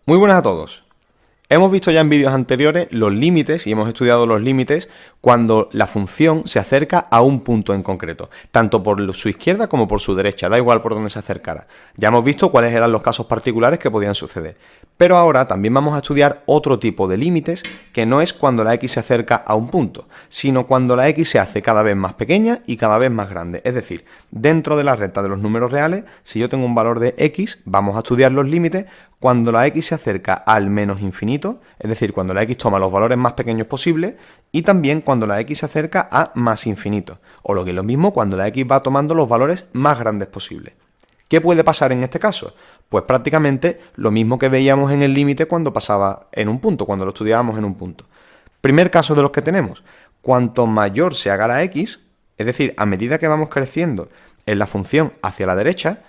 Muy buenas a todos. Hemos visto ya en vídeos anteriores los límites y hemos estudiado los límites cuando la función se acerca a un punto en concreto, tanto por su izquierda como por su derecha, da igual por dónde se acercara. Ya hemos visto cuáles eran los casos particulares que podían suceder. Pero ahora también vamos a estudiar otro tipo de límites que no es cuando la x se acerca a un punto, sino cuando la x se hace cada vez más pequeña y cada vez más grande. Es decir, dentro de la recta de los números reales, si yo tengo un valor de x, vamos a estudiar los límites cuando la x se acerca al menos infinito, es decir, cuando la x toma los valores más pequeños posibles, y también cuando la x se acerca a más infinito, o lo que es lo mismo, cuando la x va tomando los valores más grandes posibles. ¿Qué puede pasar en este caso? Pues prácticamente lo mismo que veíamos en el límite cuando pasaba en un punto, cuando lo estudiábamos en un punto. Primer caso de los que tenemos, cuanto mayor se haga la x, es decir, a medida que vamos creciendo en la función hacia la derecha,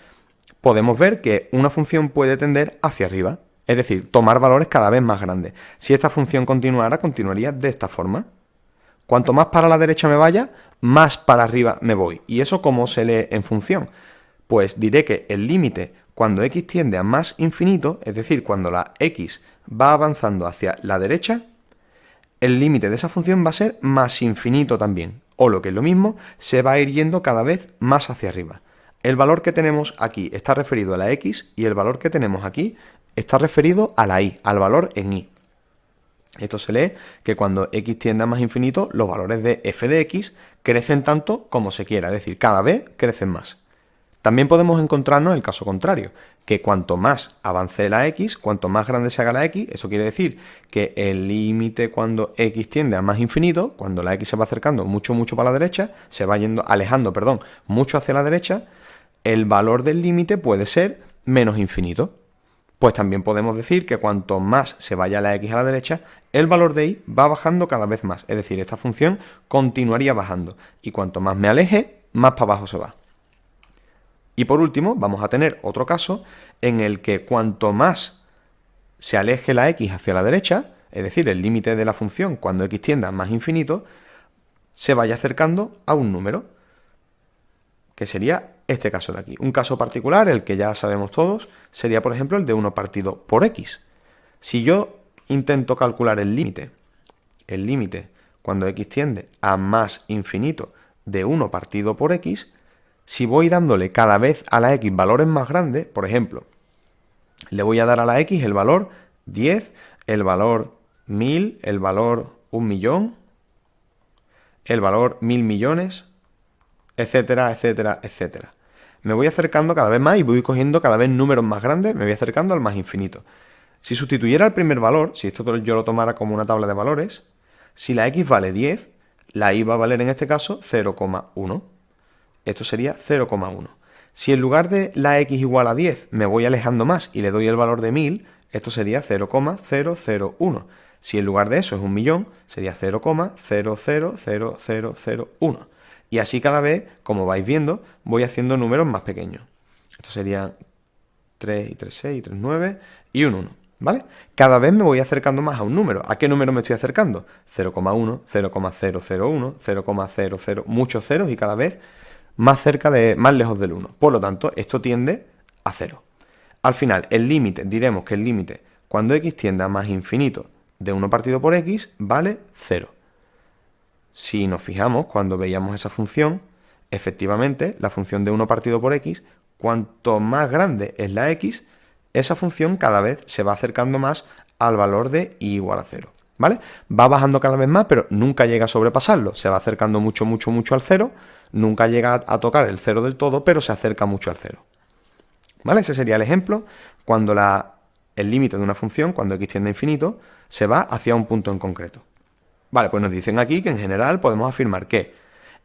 podemos ver que una función puede tender hacia arriba, es decir, tomar valores cada vez más grandes. Si esta función continuara, continuaría de esta forma. Cuanto más para la derecha me vaya, más para arriba me voy. ¿Y eso cómo se lee en función? Pues diré que el límite cuando x tiende a más infinito, es decir, cuando la x va avanzando hacia la derecha, el límite de esa función va a ser más infinito también. O lo que es lo mismo, se va a ir yendo cada vez más hacia arriba. El valor que tenemos aquí está referido a la x y el valor que tenemos aquí está referido a la y, al valor en y. Esto se lee que cuando x tiende a más infinito, los valores de f de x crecen tanto como se quiera, es decir, cada vez crecen más. También podemos encontrarnos el caso contrario, que cuanto más avance la x, cuanto más grande se haga la x, eso quiere decir que el límite cuando x tiende a más infinito, cuando la x se va acercando mucho para la derecha, se va alejando, mucho hacia la derecha, el valor del límite puede ser menos infinito. Pues también podemos decir que cuanto más se vaya la x a la derecha, el valor de y va bajando cada vez más. Es decir, esta función continuaría bajando. Y cuanto más me aleje, más para abajo se va. Y por último, vamos a tener otro caso en el que cuanto más se aleje la x hacia la derecha, es decir, el límite de la función cuando x tienda a más infinito, se vaya acercando a un número, que sería este caso de aquí. Un caso particular, el que ya sabemos todos, sería por ejemplo el de 1 partido por x. Si yo intento calcular el límite cuando x tiende a más infinito de 1 partido por x, si voy dándole cada vez a la x valores más grandes, por ejemplo, le voy a dar a la x el valor 10, el valor 1000, el valor 1.000.000, el valor 1.000 millones, etcétera, etcétera, etcétera. Me voy acercando cada vez más y voy cogiendo cada vez números más grandes, me voy acercando al más infinito. Si sustituyera el primer valor, si esto yo lo tomara como una tabla de valores, si la x vale 10, la y va a valer en este caso 0,1. Esto sería 0,1. Si en lugar de la x igual a 10 me voy alejando más y le doy el valor de 1000, esto sería 0,001. Si en lugar de eso es 1.000.000, sería 0,000001. Y así cada vez, como vais viendo, voy haciendo números más pequeños. Esto serían 3 y 3, 6 y 3, 9 y un 1, ¿vale? Cada vez me voy acercando más a un número. ¿A qué número me estoy acercando? 0,1, 0,001, 0,00, muchos ceros y cada vez más lejos del 1. Por lo tanto, esto tiende a 0. Al final, el límite, diremos que el límite cuando x tiende a más infinito de 1 partido por x vale 0. Si nos fijamos, cuando veíamos esa función, efectivamente, la función de 1 partido por x, cuanto más grande es la x, esa función cada vez se va acercando más al valor de y igual a 0, ¿vale? Va bajando cada vez más, pero nunca llega a sobrepasarlo. Se va acercando mucho al 0, nunca llega a tocar el 0 del todo, pero se acerca mucho al 0. ¿Vale? Ese sería el ejemplo cuando el límite de una función, cuando x tiende a infinito, se va hacia un punto en concreto. Vale, pues nos dicen aquí que en general podemos afirmar que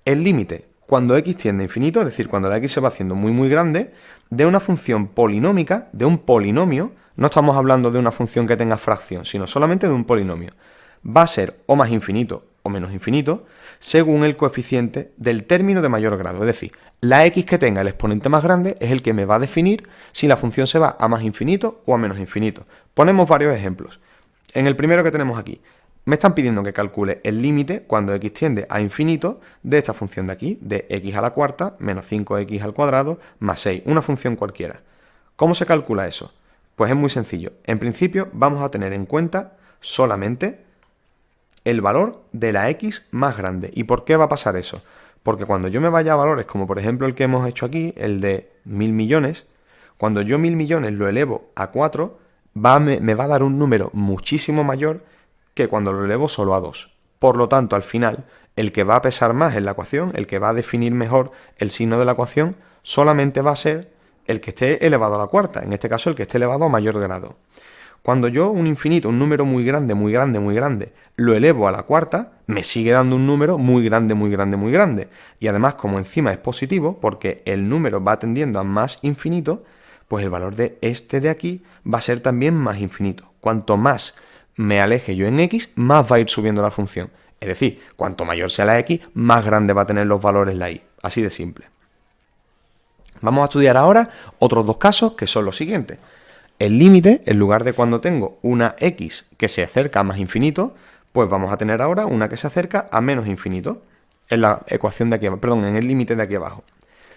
el límite cuando x tiende a infinito, es decir, cuando la x se va haciendo muy grande, de una función polinómica, de un polinomio, no estamos hablando de una función que tenga fracción, sino solamente de un polinomio, va a ser o más infinito o menos infinito, según el coeficiente del término de mayor grado. Es decir, la x que tenga el exponente más grande es el que me va a definir si la función se va a más infinito o a menos infinito. Ponemos varios ejemplos. En el primero que tenemos aquí, me están pidiendo que calcule el límite cuando x tiende a infinito de esta función de aquí, de x a la cuarta menos 5x al cuadrado más 6, una función cualquiera. ¿Cómo se calcula eso? Pues es muy sencillo. En principio vamos a tener en cuenta solamente el valor de la x más grande. ¿Y por qué va a pasar eso? Porque cuando yo me vaya a valores como por ejemplo el que hemos hecho aquí, el de 1000 millones, cuando yo 1000 millones lo elevo a 4, me va a dar un número muchísimo mayor que cuando lo elevo solo a 2. Por lo tanto, al final, el que va a pesar más en la ecuación, el que va a definir mejor el signo de la ecuación, solamente va a ser el que esté elevado a la cuarta, en este caso el que esté elevado a mayor grado. Cuando yo un infinito, un número muy grande, muy grande, muy grande, lo elevo a la cuarta, me sigue dando un número muy grande, muy grande, muy grande. Y además, como encima es positivo, porque el número va tendiendo a más infinito, pues el valor de este de aquí va a ser también más infinito. Cuanto más me aleje yo en x, más va a ir subiendo la función. Es decir, cuanto mayor sea la x, más grande va a tener los valores la y. Así de simple. Vamos a estudiar ahora otros dos casos que son los siguientes. El límite, en lugar de cuando tengo una x que se acerca a más infinito, pues vamos a tener ahora una que se acerca a menos infinito. En la ecuación de aquí abajo, perdón, en el límite de aquí abajo.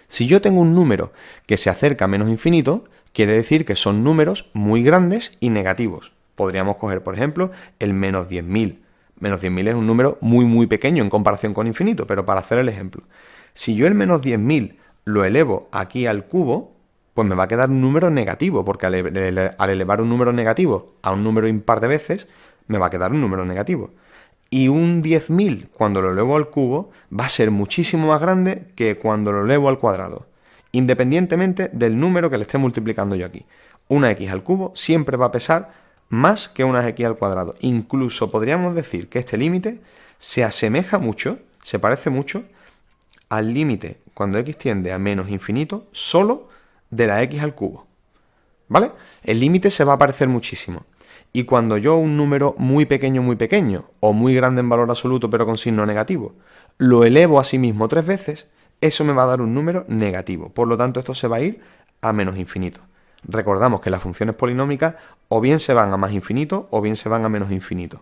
Si yo tengo un número que se acerca a menos infinito, quiere decir que son números muy grandes y negativos. Podríamos coger, por ejemplo, el menos 10.000. Menos 10.000 es un número muy, muy pequeño en comparación con infinito, pero para hacer el ejemplo. Si yo el menos 10.000 lo elevo aquí al cubo, pues me va a quedar un número negativo, porque al elevar un número negativo a un número impar de veces, me va a quedar un número negativo. Y un 10.000, cuando lo elevo al cubo, va a ser muchísimo más grande que cuando lo elevo al cuadrado, independientemente del número que le esté multiplicando yo aquí. Una x al cubo siempre va a pesar más que una x al cuadrado. Incluso podríamos decir que este límite se asemeja mucho, se parece mucho al límite cuando x tiende a menos infinito solo de la x al cubo. ¿Vale? El límite se va a parecer muchísimo. Y cuando yo un número muy pequeño, o muy grande en valor absoluto pero con signo negativo, lo elevo a sí mismo 3 veces, eso me va a dar un número negativo. Por lo tanto, esto se va a ir a menos infinito. Recordamos que las funciones polinómicas o bien se van a más infinito o bien se van a menos infinito.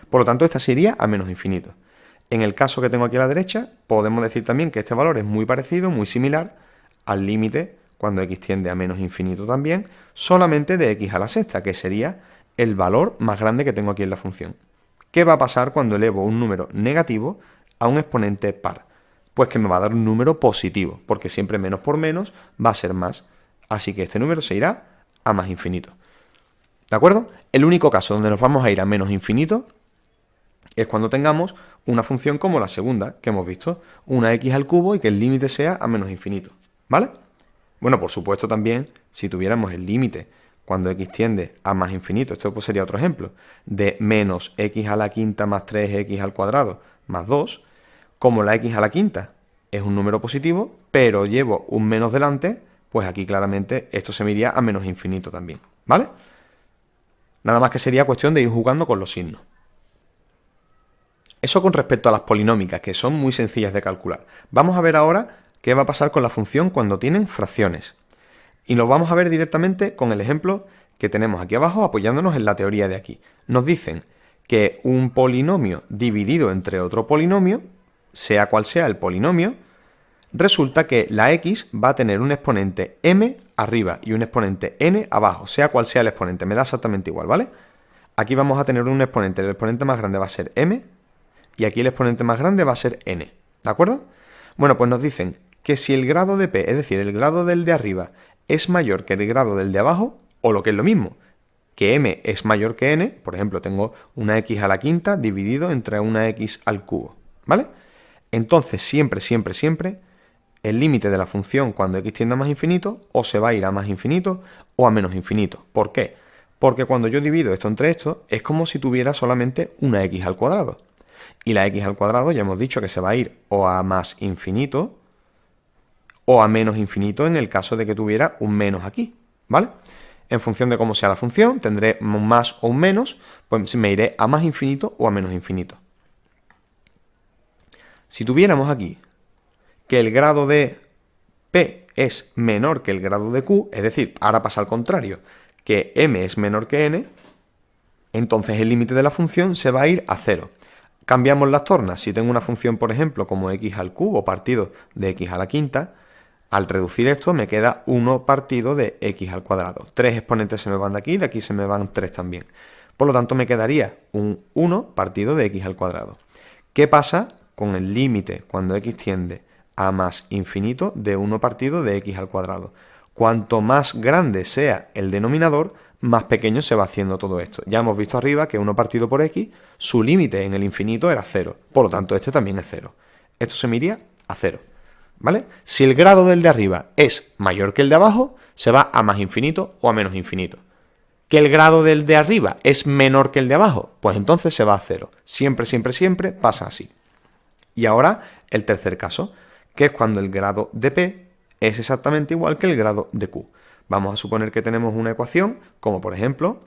Por lo tanto, esta se iría a menos infinito. En el caso que tengo aquí a la derecha, podemos decir también que este valor es muy parecido, muy similar al límite cuando x tiende a menos infinito también, solamente de x a la sexta, que sería el valor más grande que tengo aquí en la función. ¿Qué va a pasar cuando elevo un número negativo a un exponente par? Pues que me va a dar un número positivo, porque siempre menos por menos va a ser más. Así que este número se irá a más infinito. ¿De acuerdo? El único caso donde nos vamos a ir a menos infinito es cuando tengamos una función como la segunda que hemos visto, una x al cubo y que el límite sea a menos infinito. ¿Vale? Bueno, por supuesto también, si tuviéramos el límite cuando x tiende a más infinito, esto pues sería otro ejemplo, de menos x a la quinta más 3x al cuadrado más 2, como la x a la quinta es un número positivo, pero llevo un menos delante, pues aquí claramente esto se me iría a menos infinito también, ¿vale? Nada más que sería cuestión de ir jugando con los signos. Eso con respecto a las polinómicas, que son muy sencillas de calcular. Vamos a ver ahora qué va a pasar con la función cuando tienen fracciones. Y lo vamos a ver directamente con el ejemplo que tenemos aquí abajo, apoyándonos en la teoría de aquí. Nos dicen que un polinomio dividido entre otro polinomio, sea cual sea el polinomio, resulta que la x va a tener un exponente m arriba y un exponente n abajo, sea cual sea el exponente, me da exactamente igual, ¿vale? Aquí vamos a tener un exponente, el exponente más grande va a ser m, y aquí el exponente más grande va a ser n, ¿de acuerdo? Bueno, pues nos dicen que si el grado de p, es decir, el grado del de arriba, es mayor que el grado del de abajo, o lo que es lo mismo, que m es mayor que n, por ejemplo, tengo una x a la quinta dividido entre una x al cubo, ¿vale? Entonces, siempre, siempre, siempre, el límite de la función cuando x tiende a más infinito, o se va a ir a más infinito o a menos infinito. ¿Por qué? Porque cuando yo divido esto entre esto, es como si tuviera solamente una x al cuadrado. Y la x al cuadrado ya hemos dicho que se va a ir o a más infinito o a menos infinito en el caso de que tuviera un menos aquí, ¿vale? En función de cómo sea la función, tendré un más o un menos, pues me iré a más infinito o a menos infinito. Si tuviéramos aquí que el grado de P es menor que el grado de Q, es decir, ahora pasa al contrario, que M es menor que N, entonces el límite de la función se va a ir a 0. Cambiamos las tornas. Si tengo una función, por ejemplo, como x al cubo partido de x a la quinta, Al reducir esto me queda 1 partido de x al cuadrado. 3 exponentes se me van de aquí se me van 3 también. Por lo tanto me quedaría un 1 partido de x al cuadrado. ¿Qué pasa con el límite cuando x tiende a más infinito de 1 partido de x al cuadrado? Cuanto más grande sea el denominador, más pequeño se va haciendo todo esto. Ya hemos visto arriba que 1 partido por x, su límite en el infinito era 0. Por lo tanto, este también es 0. Esto se me iría a 0. ¿Vale? Si el grado del de arriba es mayor que el de abajo, se va a más infinito o a menos infinito. ¿Que el grado del de arriba es menor que el de abajo? Pues entonces se va a 0. Siempre, siempre, siempre pasa así. Y ahora el tercer caso, que es cuando el grado de P es exactamente igual que el grado de Q. Vamos a suponer que tenemos una ecuación como por ejemplo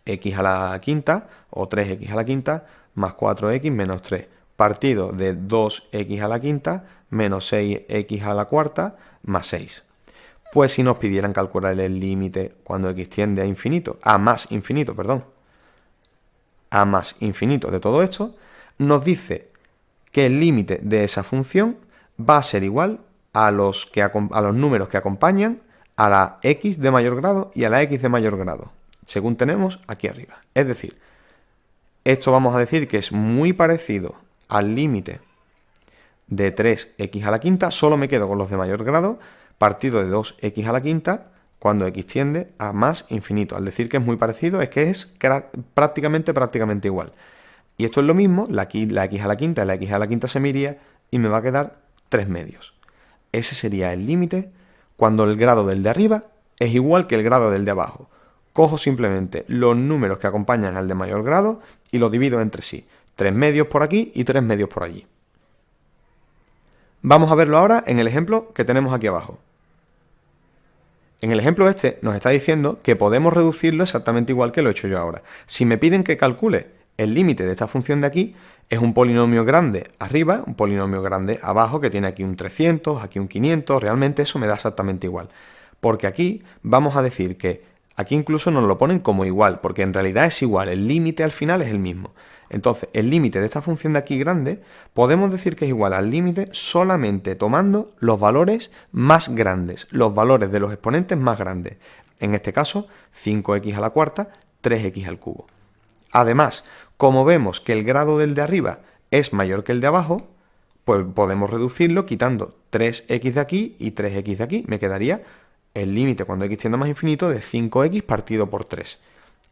x a la quinta o 3x a la quinta más 4x menos 3 partido de 2x a la quinta menos 6x a la cuarta más 6. Pues si nos pidieran calcular el límite cuando x tiende a infinito, a más infinito de todo esto, nos dice que el límite de esa función va a ser igual a los números que acompañan a la x de mayor grado y a la x de mayor grado, según tenemos aquí arriba. Es decir, esto vamos a decir que es muy parecido al límite de 3x a la quinta, solo me quedo con los de mayor grado, partido de 2x a la quinta, cuando x tiende a más infinito. Al decir que es muy parecido, es que es prácticamente igual. Y esto es lo mismo, la x a la quinta y la x a la quinta se me iría y me va a quedar 3 medios. Ese sería el límite cuando el grado del de arriba es igual que el grado del de abajo. Cojo simplemente los números que acompañan al de mayor grado y los divido entre sí. 3 medios por aquí y 3 medios por allí. Vamos a verlo ahora en el ejemplo que tenemos aquí abajo. En el ejemplo este nos está diciendo que podemos reducirlo exactamente igual que lo he hecho yo ahora. Si me piden que calcule el límite de esta función de aquí, es un polinomio grande arriba, un polinomio grande abajo, que tiene aquí un 300, aquí un 500, realmente eso me da exactamente igual. Porque aquí vamos a decir que, aquí incluso nos lo ponen como igual, porque en realidad es igual, el límite al final es el mismo. Entonces, el límite de esta función de aquí grande, podemos decir que es igual al límite solamente tomando los valores más grandes, los valores de los exponentes más grandes. En este caso, 5x a la cuarta, 3x al cubo. Además, como vemos que el grado del de arriba es mayor que el de abajo, pues podemos reducirlo quitando 3x de aquí y 3x de aquí. Me quedaría el límite cuando x tiende a más infinito de 5x partido por 3.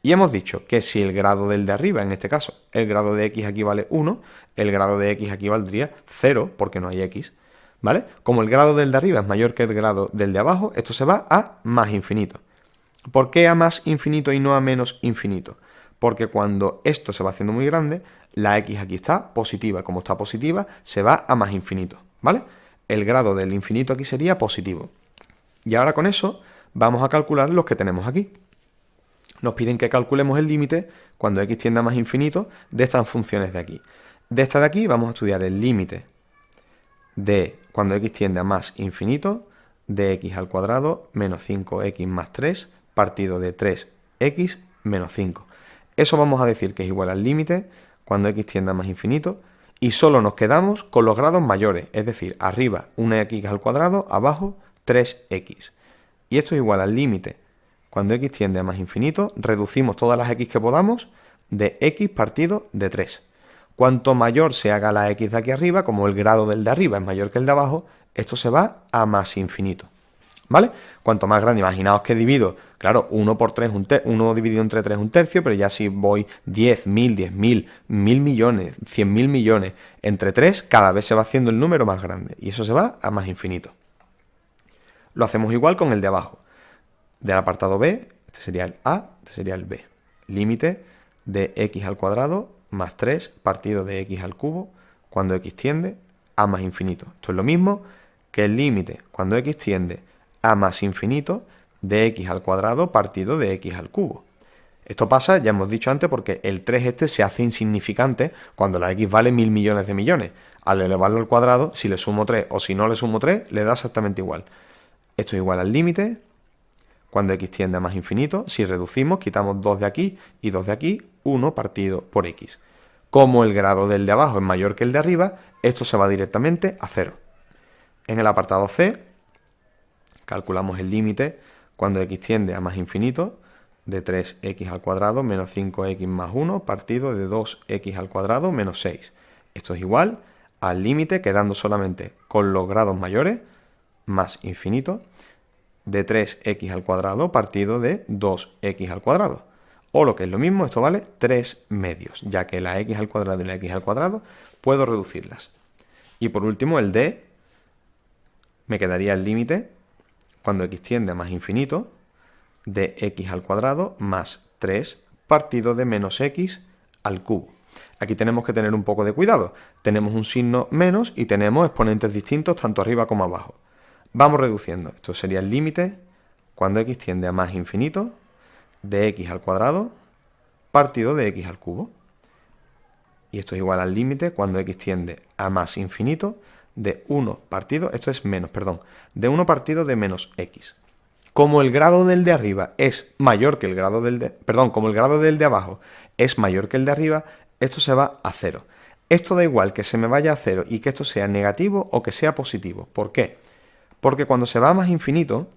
Y hemos dicho que si el grado del de arriba, en este caso, el grado de x aquí vale 1, el grado de x aquí valdría 0, porque no hay x, ¿vale? Como el grado del de arriba es mayor que el grado del de abajo, esto se va a más infinito. ¿Por qué a más infinito y no a menos infinito? Porque cuando esto se va haciendo muy grande, la x aquí está positiva. Como está positiva, se va a más infinito, ¿vale? El grado del infinito aquí sería positivo. Y ahora con eso vamos a calcular los que tenemos aquí. Nos piden que calculemos el límite cuando x tiende a más infinito de estas funciones de aquí. De esta de aquí vamos a estudiar el límite de cuando x tiende a más infinito de x al cuadrado menos 5x más 3 partido de 3x menos 5. Eso vamos a decir que es igual al límite cuando x tiende a más infinito y solo nos quedamos con los grados mayores, es decir, arriba una x al cuadrado, abajo 3x. Y esto es igual al límite cuando x tiende a más infinito, reducimos todas las x que podamos de x partido de 3. Cuanto mayor se haga la x de aquí arriba, como el grado del de arriba es mayor que el de abajo, esto se va a más infinito. ¿Vale? Cuanto más grande, imaginaos que divido, claro, 1 por 3, 1 dividido entre 3 un tercio, pero ya si voy 10.000, 10.000, 1.000 millones, 100.000 millones entre 3, cada vez se va haciendo el número más grande, y eso se va a más infinito. Lo hacemos igual con el de abajo. Del apartado B, este sería el A, este sería el B. Límite de x al cuadrado más 3 partido de x al cubo cuando x tiende a más infinito. Esto es lo mismo que el límite cuando x tiende a más infinito de x al cuadrado partido de x al cubo. Esto pasa, ya hemos dicho antes, porque el 3 este se hace insignificante cuando la x vale 1.000 millones de millones. Al elevarlo al cuadrado, si le sumo 3 o si no le sumo 3, le da exactamente igual. Esto es igual al límite cuando x tiende a más infinito. Si reducimos, quitamos 2 de aquí y 2 de aquí, 1 partido por x. Como el grado del de abajo es mayor que el de arriba, esto se va directamente a 0. En el apartado C Calculamos el límite cuando x tiende a más infinito de 3x al cuadrado menos 5x más 1 partido de 2x al cuadrado menos 6. Esto es igual al límite, quedando solamente con los grados mayores, más infinito, de 3x al cuadrado partido de 2x al cuadrado. O lo que es lo mismo, esto vale 3 medios, ya que la x al cuadrado y la x al cuadrado puedo reducirlas. Y por último, el d, me quedaría el límite, cuando x tiende a más infinito, de x al cuadrado más 3 partido de menos x al cubo. Aquí tenemos que tener un poco de cuidado. Tenemos un signo menos y tenemos exponentes distintos tanto arriba como abajo. Vamos reduciendo. Esto sería el límite cuando x tiende a más infinito de x al cuadrado partido de x al cubo. Y esto es igual al límite cuando x tiende a más infinito de 1 partido, esto es menos, perdón, de 1 partido de menos x. Como el grado del de arriba es mayor que el grado del de, perdón, como el grado del de abajo es mayor que el de arriba, esto se va a 0. Esto da igual que se me vaya a 0 y que esto sea negativo o que sea positivo. ¿Por qué? Porque cuando se va a más infinito,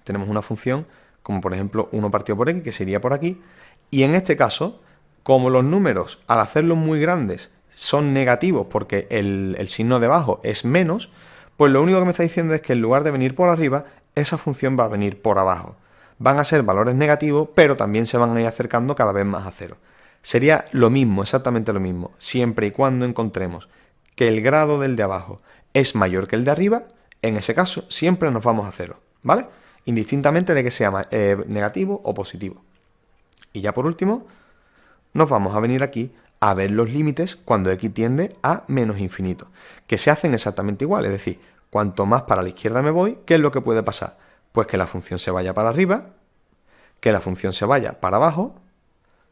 tenemos una función como por ejemplo 1 partido por x, que sería por aquí, y en este caso, como los números al hacerlos muy grandes son negativos porque el signo debajo es menos, pues lo único que me está diciendo es que en lugar de venir por arriba, esa función va a venir por abajo. Van a ser valores negativos, pero también se van a ir acercando cada vez más a 0. Sería lo mismo, exactamente lo mismo, siempre y cuando encontremos que el grado del de abajo es mayor que el de arriba, en ese caso siempre nos vamos a 0, ¿vale? Indistintamente de que sea negativo o positivo. Y ya por último, nos vamos a venir aquí a ver los límites cuando x tiende a menos infinito, que se hacen exactamente igual, es decir, cuanto más para la izquierda me voy, ¿qué es lo que puede pasar? Pues que la función se vaya para arriba, que la función se vaya para abajo,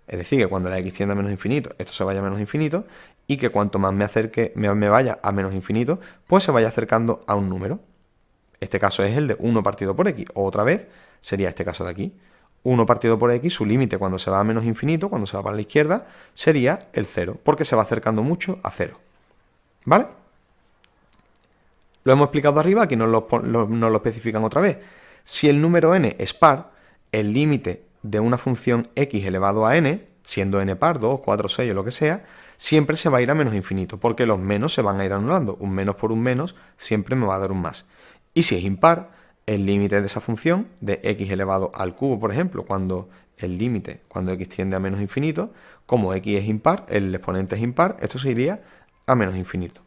es decir, que cuando la x tiende a menos infinito, esto se vaya a menos infinito, y que cuanto más me acerque, me vaya a menos infinito, pues se vaya acercando a un número. Este caso es el de 1 partido por x, o otra vez sería este caso de aquí. 1 partido por x, su límite cuando se va a menos infinito, cuando se va para la izquierda, sería el 0, porque se va acercando mucho a 0. ¿Vale? Lo hemos explicado arriba, aquí nos lo especifican otra vez. Si el número n es par, el límite de una función x elevado a n, siendo n par, 2, 4, 6 o lo que sea, siempre se va a ir a menos infinito, porque los menos se van a ir anulando. Un menos por un menos siempre me va a dar un más. Y si es impar, el límite de esa función, de x elevado al cubo, por ejemplo, cuando el límite, cuando x tiende a menos infinito, como x es impar, el exponente es impar, esto se iría a menos infinito.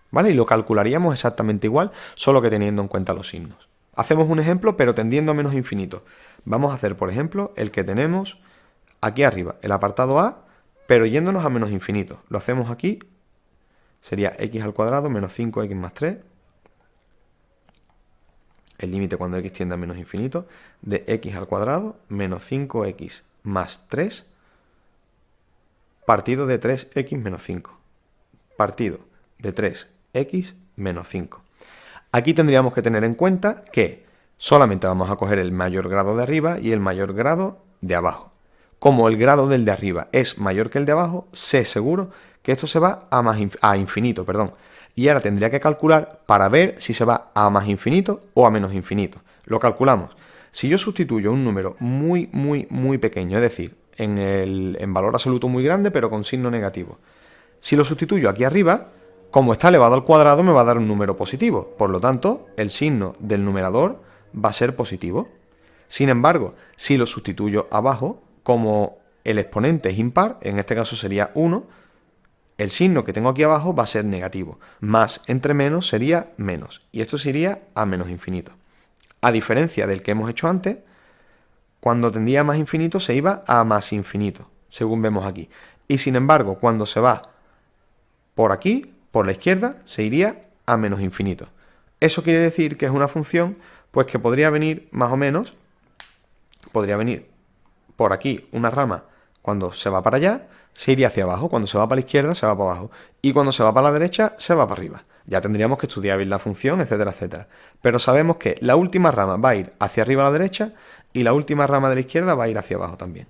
¿Vale? Y lo calcularíamos exactamente igual, solo que teniendo en cuenta los signos. Hacemos un ejemplo, pero tendiendo a menos infinito. Vamos a hacer, por ejemplo, el que tenemos aquí arriba, el apartado A, pero yéndonos a menos infinito. Lo hacemos aquí, sería x al cuadrado menos 5x más 3, el límite cuando x tiende a menos infinito, de x al cuadrado menos 5x más 3 partido de 3x menos 5. Partido de 3x menos 5. Aquí tendríamos que tener en cuenta que solamente vamos a coger el mayor grado de arriba y el mayor grado de abajo. Como el grado del de arriba es mayor que el de abajo, sé seguro que esto se va a infinito, perdón. Y ahora tendría que calcular para ver si se va a más infinito o a menos infinito. Lo calculamos. Si yo sustituyo un número muy pequeño, es decir, en valor absoluto muy grande, pero con signo negativo. Si lo sustituyo aquí arriba, como está elevado al cuadrado, me va a dar un número positivo. Por lo tanto, el signo del numerador va a ser positivo. Sin embargo, si lo sustituyo abajo, como el exponente es impar, en este caso sería 1, el signo que tengo aquí abajo va a ser negativo. Más entre menos sería menos. Y esto se iría a menos infinito. A diferencia del que hemos hecho antes, cuando tendía a más infinito se iba a más infinito, según vemos aquí. Y sin embargo, cuando se va por aquí, por la izquierda, se iría a menos infinito. Eso quiere decir que es una función pues que podría venir más o menos, podría venir por aquí una rama cuando se va para allá, se iría hacia abajo, cuando se va para la izquierda se va para abajo, y cuando se va para la derecha se va para arriba. Ya tendríamos que estudiar bien la función, etcétera, etcétera. Pero sabemos que la última rama va a ir hacia arriba a la derecha y la última rama de la izquierda va a ir hacia abajo también.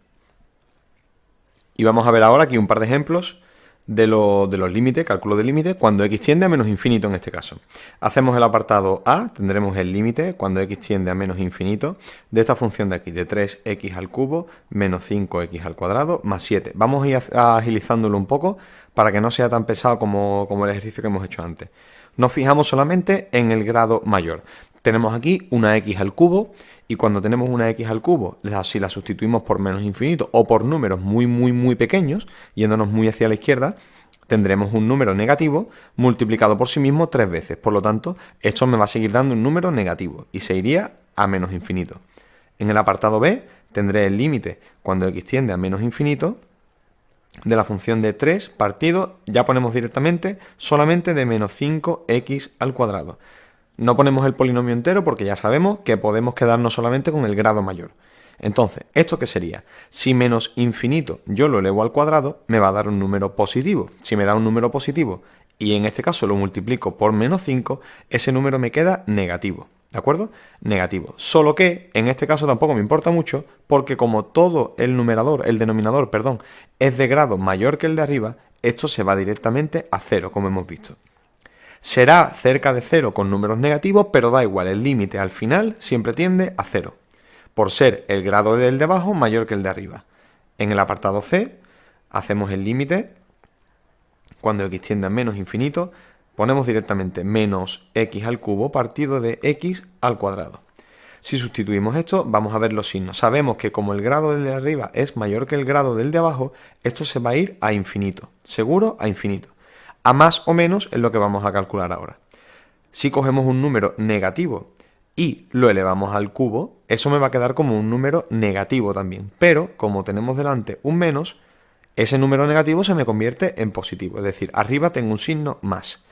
Y vamos a ver ahora aquí un par de ejemplos de los límites, cálculo de límites, cuando x tiende a menos infinito en este caso. Hacemos el apartado A, tendremos el límite cuando x tiende a menos infinito de esta función de aquí, de 3x al cubo menos 5x al cuadrado más 7. Vamos a ir agilizándolo un poco para que no sea tan pesado como el ejercicio que hemos hecho antes. Nos fijamos solamente en el grado mayor. Tenemos aquí una x al cubo y cuando tenemos una x al cubo, si la sustituimos por menos infinito o por números muy pequeños, yéndonos muy hacia la izquierda, tendremos un número negativo multiplicado por sí mismo 3 veces. Por lo tanto, esto me va a seguir dando un número negativo y se iría a menos infinito. En el apartado B tendré el límite cuando x tiende a menos infinito de la función de 3 partido, ya ponemos directamente, solamente de menos 5x al cuadrado. No ponemos el polinomio entero porque ya sabemos que podemos quedarnos solamente con el grado mayor. Entonces, ¿esto qué sería? Si menos infinito yo lo elevo al cuadrado, me va a dar un número positivo. Si me da un número positivo y en este caso lo multiplico por menos 5, ese número me queda negativo. ¿De acuerdo? Negativo. Solo que en este caso tampoco me importa mucho porque como todo el denominador, es de grado mayor que el de arriba, esto se va directamente a 0, como hemos visto. Será cerca de 0 con números negativos, pero da igual, el límite al final siempre tiende a 0, por ser el grado del de abajo mayor que el de arriba. En el apartado C hacemos el límite, cuando x tiende a menos infinito, ponemos directamente menos x al cubo partido de x al cuadrado. Si sustituimos esto, vamos a ver los signos. Sabemos que como el grado del de arriba es mayor que el grado del de abajo, esto se va a ir a infinito, seguro a infinito. A más o menos es lo que vamos a calcular ahora. Si cogemos un número negativo y lo elevamos al cubo, eso me va a quedar como un número negativo también. Pero como tenemos delante un menos, ese número negativo se me convierte en positivo. Es decir, arriba tengo un signo más.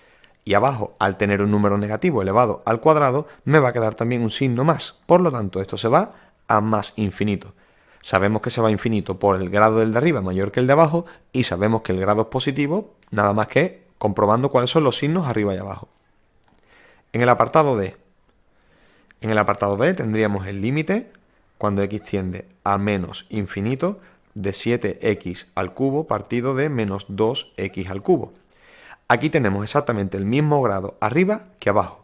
Y abajo, al tener un número negativo elevado al cuadrado, me va a quedar también un signo más. Por lo tanto, esto se va a más infinito. Sabemos que se va a infinito por el grado del de arriba mayor que el de abajo y sabemos que el grado es positivo, nada más que comprobando cuáles son los signos arriba y abajo. En el apartado D tendríamos el límite cuando x tiende a menos infinito de 7x al cubo partido de menos 2x al cubo. Aquí tenemos exactamente el mismo grado arriba que abajo.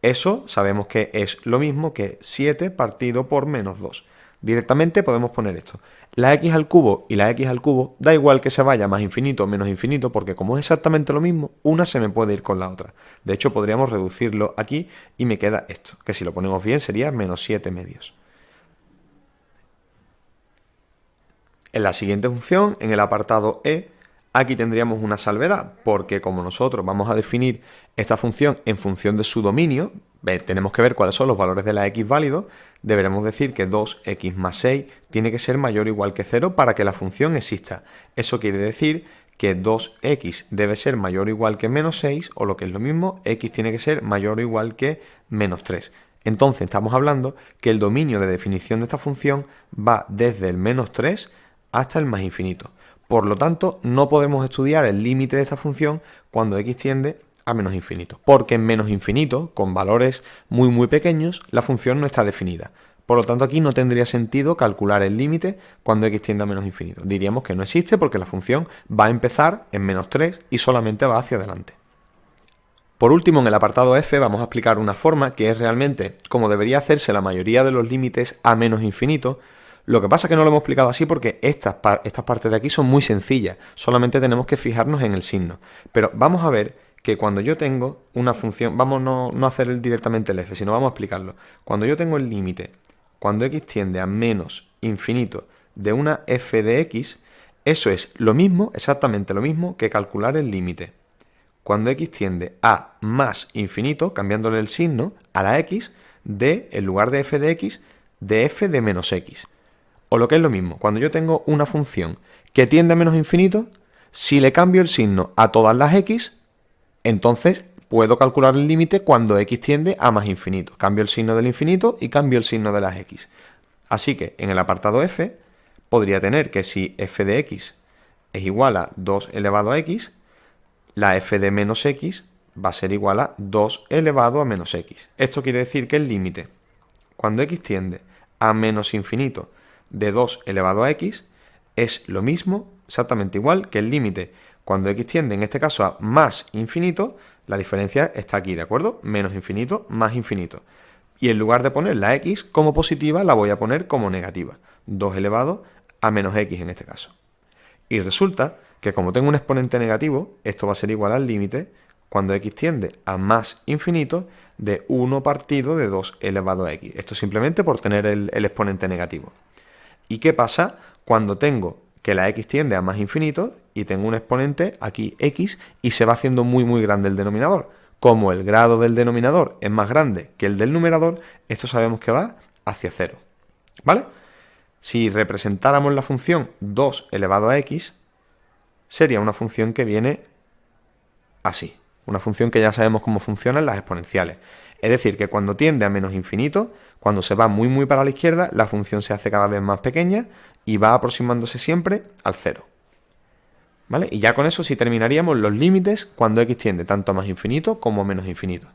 Eso sabemos que es lo mismo que 7 partido por menos 2. Directamente podemos poner esto. La x al cubo y la x al cubo da igual que se vaya más infinito o menos infinito porque como es exactamente lo mismo, una se me puede ir con la otra. De hecho, podríamos reducirlo aquí y me queda esto, que si lo ponemos bien sería menos 7 medios. En la siguiente función, en el apartado E, aquí tendríamos una salvedad, porque como nosotros vamos a definir esta función en función de su dominio, tenemos que ver cuáles son los valores de la x válidos, deberemos decir que 2x más 6 tiene que ser mayor o igual que 0 para que la función exista. Eso quiere decir que 2x debe ser mayor o igual que menos 6, o lo que es lo mismo, x tiene que ser mayor o igual que menos 3. Entonces estamos hablando que el dominio de definición de esta función va desde el menos 3 hasta el más infinito. Por lo tanto, no podemos estudiar el límite de esta función cuando x tiende a menos infinito, porque en menos infinito, con valores muy pequeños, la función no está definida. Por lo tanto, aquí no tendría sentido calcular el límite cuando x tiende a menos infinito. Diríamos que no existe porque la función va a empezar en menos 3 y solamente va hacia adelante. Por último, en el apartado F vamos a explicar una forma que es realmente como debería hacerse la mayoría de los límites a menos infinito. Lo que pasa es que no lo hemos explicado así porque estas partes de aquí son muy sencillas, solamente tenemos que fijarnos en el signo. Pero vamos a ver que cuando yo tengo una función, vamos no a hacer directamente el f, sino vamos a explicarlo. Cuando yo tengo el límite, cuando x tiende a menos infinito de una f de x, eso es lo mismo, exactamente lo mismo que calcular el límite. Cuando x tiende a más infinito, cambiándole el signo a la x, de, en lugar de f de x, de f de menos x. O lo que es lo mismo, cuando yo tengo una función que tiende a menos infinito, si le cambio el signo a todas las x, entonces puedo calcular el límite cuando x tiende a más infinito. Cambio el signo del infinito y cambio el signo de las x. Así que en el apartado f podría tener que si f de x es igual a 2 elevado a x, la f de menos x va a ser igual a 2 elevado a menos x. Esto quiere decir que el límite, cuando x tiende a menos infinito de 2 elevado a x, es lo mismo, exactamente igual que el límite Cuando x tiende, en este caso, a más infinito, la diferencia está aquí, ¿de acuerdo? Menos infinito, más infinito. Y en lugar de poner la x como positiva, la voy a poner como negativa. 2 elevado a menos x en este caso. Y resulta que como tengo un exponente negativo, esto va a ser igual al límite, cuando x tiende a más infinito, de 1 partido de 2 elevado a x. Esto simplemente por tener el exponente negativo. ¿Y qué pasa cuando tengo que la x tiende a más infinito y tengo un exponente aquí x y se va haciendo muy muy grande el denominador? Como el grado del denominador es más grande que el del numerador, esto sabemos que va hacia 0. ¿Vale? Si representáramos la función 2 elevado a x, sería una función que viene así. Una función que ya sabemos cómo funcionan las exponenciales. Es decir, que cuando tiende a menos infinito, cuando se va muy muy para la izquierda, la función se hace cada vez más pequeña y va aproximándose siempre al 0. ¿Vale? Y ya con eso sí terminaríamos los límites cuando x tiende tanto a más infinito como a menos infinito.